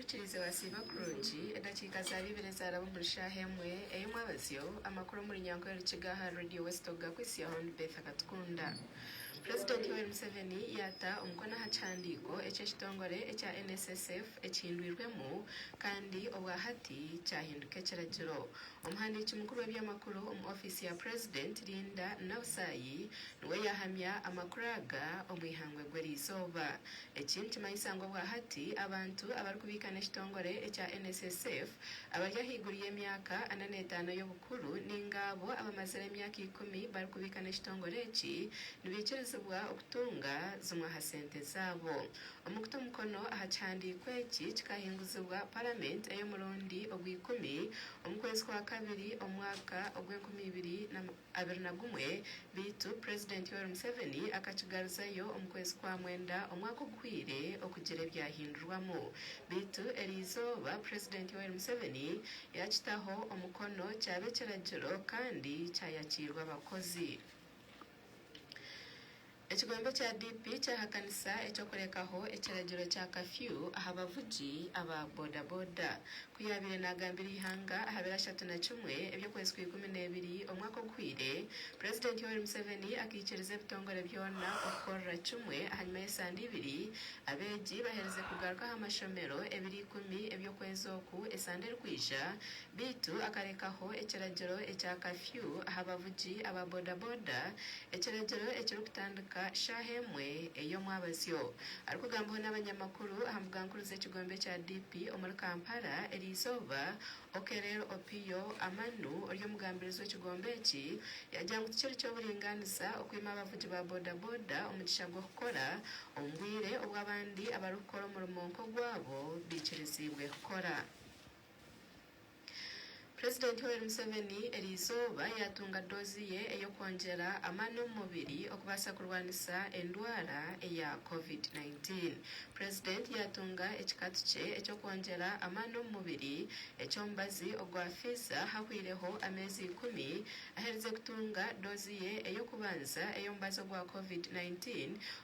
murikirize wasiba kurungi edakika za bibiri zarabo murishahemwe ey'umwabazyo amakuru muri nyango y'Ikigaha Radio Westoga kwisiyaho Beth Akatukunda. President Yoweri Museveni yata umukono hacandiko ekitongole ekya NSSF ekihindwirwemu kandi obwahati cyahinduke kiragiro. Umuhandiki mukuru w'ebyamakuru mu office ya President Linda Nausayi niwe yahamya amakuraga omwihangwe gwerizoba. Ekintu kimanyisango bwahati abantu abarikubikana ekitongole ekya NSSF abaryahiguriye emyaka 45 y'obukuru ningabo abamazire emyaka 10 barikubikana ekitongole eki nibikirizibwa okutunga zimwe ha sente zabo. Omukuta mukono ahachandikwa eki kikahinguzibwa Parliament ey'omurundi ogw'ikumi omukwezi kwa kabiri omwaka ogw'2021 bitu President Yoweri Museveni akakigaruzayo omukwezi kwa mwenda omwaka ogwire okugira ebyahindurwamu. Bitu erizoba President Yoweri Museveni yakitaho omukono kyabe kiragiro kandi kyayakirwa abakozi. Ekigombe kya DP kyahakanisa ekyokurekaho ekiragiro kya kafyu ahabavugi aba boda boda kuyabire nagambira ihanga ahabera 31 ebyokwezi kwa 12 omwaka ogwire President Yoweri Museveni akikiriza ebitongole byona okukorera kimwe ahanyuma y'esande ibiri abeegi bahereze kugaruka amashomero 210 ebyokwezi oku esande rwija bitu akarekaho ekiragiro ekya kafyu ahabavugi aba boda boda ekiragiro ekirukutandika shahemwe ey'omwabazyo arikugambaho n'abanyamakuru ahamugankuru z'ekigombe kya DP omuri Kampala erizoba Okerero Opiyo Amanu ory'omugambirizi w'ekigombe eki yajangu kikiri ky'oburinganiza okwima abavugi ba boda boda omugisha gw'okukora omubwire obw'abandi abarikukora omurimo nk'ogwabo bikirizibwe kukora. President Yoweri Museveni erizoba yatunga dozi ye eyokwongera amani omubiri okubasa kurwanisa endwara eya COVID-19. President yatunga ekikatu kye ekyokwongera amani omubiri ekyomubazi ogwa Pfizer hahwireho amezi 10 ahereze kutunga dozi ye eyokubanza eyomubazi ogwa COVID-19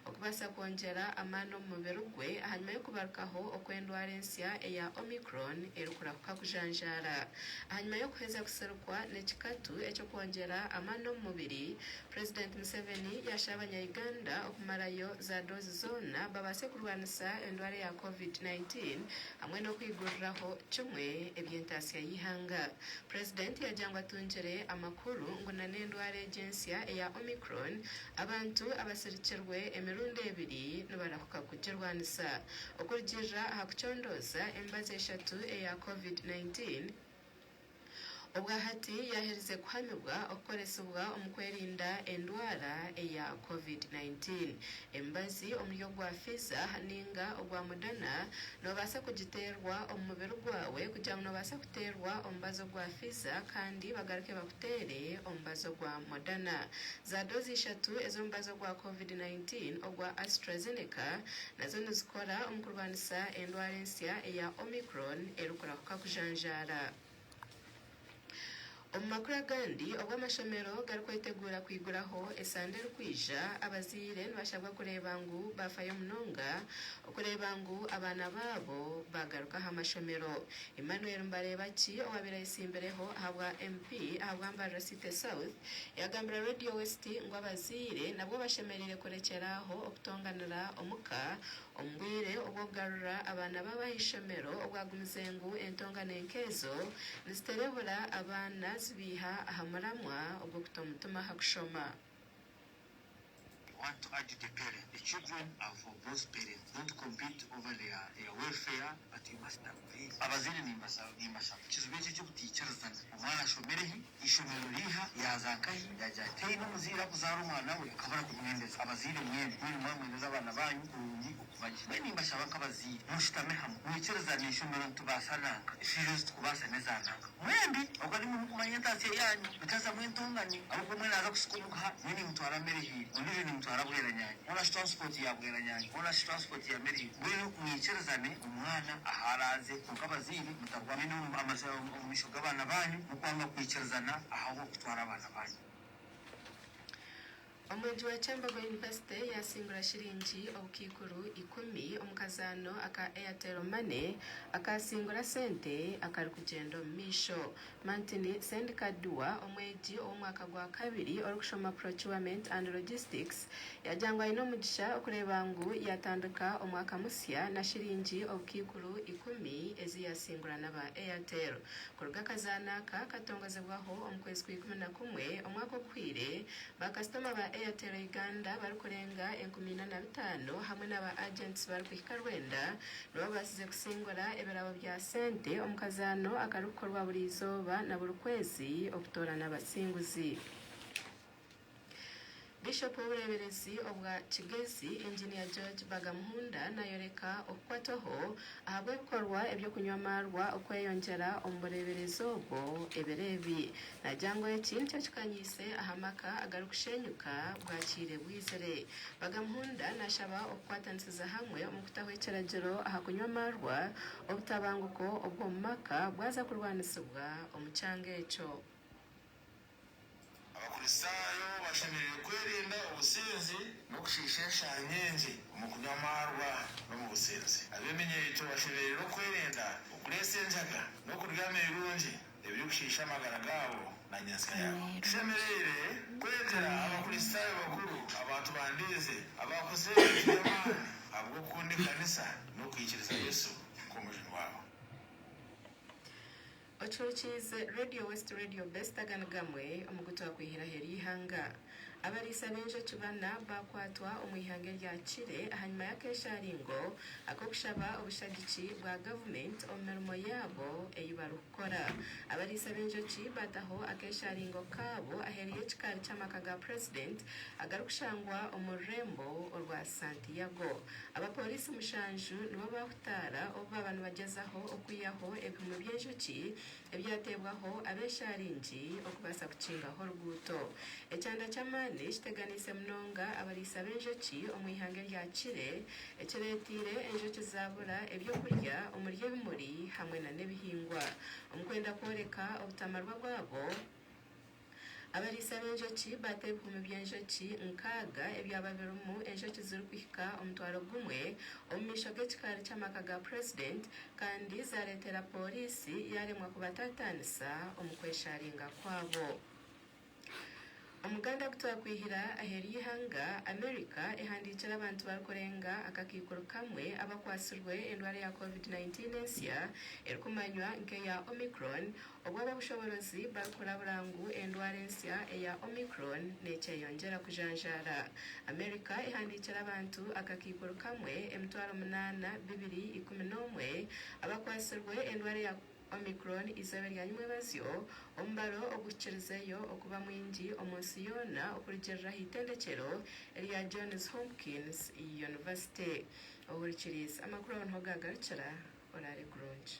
okubasa kwongera amani omubiri gwe ahanyuma y'okubarukaho okw'endwara ensya eya Omicron erikurahuka kujanjara. Hanyuma yo kuheza kuserukwa n'ekikatu ekyokwongera amani omubiri President Museveni yasaba abanya-Uganda okumarayo za dozi zona babase kurwanisa endwara ya COVID-19 hamwe n'okwiguriraho kimwe eby'entaasya y'ihanga. President yajangu atungire amakuru ngu n'endwara egensya eya Omicron abantu abasirikirwe emirundi ebiri nibarahuka kugirwanisa okurugirira aha kucondoza emibazi 3 eya COVID-19 obwahati yahereze kuhamibwa okukoresebwa omukwerinda endwara eya COVID-19. Embazi omulyo gwa Pfizer ninga ogwa Moderna nobasa kugiterwa omubiri gwawe kugira ngo nobasa kuterwa omubazi gwa Pfizer kandi bagaruke bakutere omubazi gwa Moderna. Za dozi 3 ez'omubazi gwa COVID-19 ogwa AstraZeneca nazo nizikora omukurwanisa endwara ensya eya Omicron erikurahuka kujanjara. Omumakuru agandi obw'amashomero garikwetegura kwiguraho esande rukwija abaziire nibashabwa kureba ngu bafayo munonga okureba ngu abaana babo bagaruka aha mashomero. Emmanuel Mbarebaki owabira isimbireho ahabwa MP ahabwa Mbarara City South yagambira Radio West ngu abaziire nabwo bashemerire kurekeraho okutonganira omuka ombwire obwogarura abaana b'abahishomero obwagumize ngu entongana enkezo niziterebura abaana zibiha ahamuramwa obwo kutomutuma hakushoma. Want to urge the parents, the children are for both parents. Don't compete over their welfare, but you must agree. Abazini ni mbasa. Kizubete cyo kuticarazana. Umwana shomerehi, ishomero riha, yazankahi, yajateye n'umuzira kuzara umwana we akabara kumwendeza. Abazini mwene, mwendeza abana banyu kurungi okubaji. Bene mbasha bakabaziri. Mushitame hamwe. Mwicarazana ishomero tubasananga. Ishirizo tukubasa nezananga. Mwembi, okali mumanyentase yanyu. Bitaza mwentongani. Ahubwo mwe naza kusukumuka. Mwene mutwara merehi. Onije ni mutwara bweranyanya. Ona transport ya bweranyanya. Ona transport ya merehi. Mwene kumwicarazane umwana aharaze kukabaziri mutarwame no amaza omushoga abana banyu mukwanga kwicarazana aho kutwara abana banyu. Omweji wa Chambago University yasingura shiringi obukikuru 10 omukazano aka Airtel Money akasingura sente akari kugenda misho Mantini Sendikadua omweji omwaka gwa kabiri orikushoma procurement and logistics yajangwa ino mugisha okurebangu yatandika omwaka musya na shiringi obukikuru 10 ezi yasingura naba Airtel kuruga kazana ka katongozebwaho omukwezi kwa 11 omwaka okwire bakastoma ba Airtel Uganda barikurenga 15 hamwe n'aba agents barikuhika rwenda nibo basize kusingura ebirabo bya sente omukazano akarukorwa buri izoba na buri kwezi okutora n'abasinguzi. Bishop w'ubureberezi obwa Kigezi Engineer George Bagamuhunda nayoreka okukwataho ahabwe bikorwa ebyo kunywa amarwa okweyongera omu bureberezi obwo ebirebi najangwa ekintu kikanyise ahamaka agarukushenyuka bwakire bwizere Bagamuhunda nashaba okukwatanisiza hamwe omu kutaho ekiragiro aha kunywa amarwa obutabanguko obwo mu maka bwaza kurwanisibwa omu kyanga ekyo. Abakristayo bashemerewe kwirinda obusinzi n'okushisha enshanyengi omu kunywa amarwa n'omu businzi. Abeeminyeito bashemereire kwirinda okureesa enjaga n'okuryama ebirungi ebirikushisha amagara gaabo na nyansi yaabo. Tushemereire kwegera abakristayo bakuru abantu bandiize abakoze eby'amaani ahabw'okukunda ekanisa n'okwikiriza Yesu nk'omujuni waabo. Ochuruchize Radio West Radio Best Aganagamwe omugutu wa kwihira heri ihanga abarisa benje tubana bakwatwa omwihanga rya Chile hanyuma ya kesharingo akokushaba obushagiki bwa government omirimo yabo eyibarukora abarisa benje bataho akesharingo kabo aheriye kikari cy'amaka ga president agarukushangwa omurembo orwa Santiago abapolisi mushanju nibo bahutara oba abantu bagezaho okuyaho ebipimo by'enjuki ebyatebwaho abesharingi okubasa kukingaho ruguto ecyanda cy'amani kiteganise mnonga abarisa benjoki omwihanga rya Chile ekiretire enjoki zabura ebyo kurya omurye bimuri hamwe na nebihingwa omukwenda koreka obutamarwa bwabo abarisa benjoki batebukumi byenjoki nkaga ebyababirumu enjoki zirikuhika omutwaro gumwe omumisho g'ekikari cy'amaka ga president kandi zaretera polisi yaremwa kubatatanisa omukwesharinga kwabo. Omuganda kutwa kwihira aheri ihanga America ehandikira abantu barikurenga akakikuru kamwe abakwasirwe endwara ya COVID-19 ensya erikumanywa nke ya Omicron obwo ababushoborozi barikura burangu endwara ensya eya Omicron nekyeyongera kujanjara. America ehandikira abantu akakikuru kamwe emitwaro 8,211 abakwasirwe endwara ya Omicron izaba ryanyumwe bazyo ombaro ogukirizeyo okuba mwingi omunsi yona okurugerera hitendekero erya Johns Hopkins University. Ohurikiriza amakuru abantu hogagarukira orari grunge.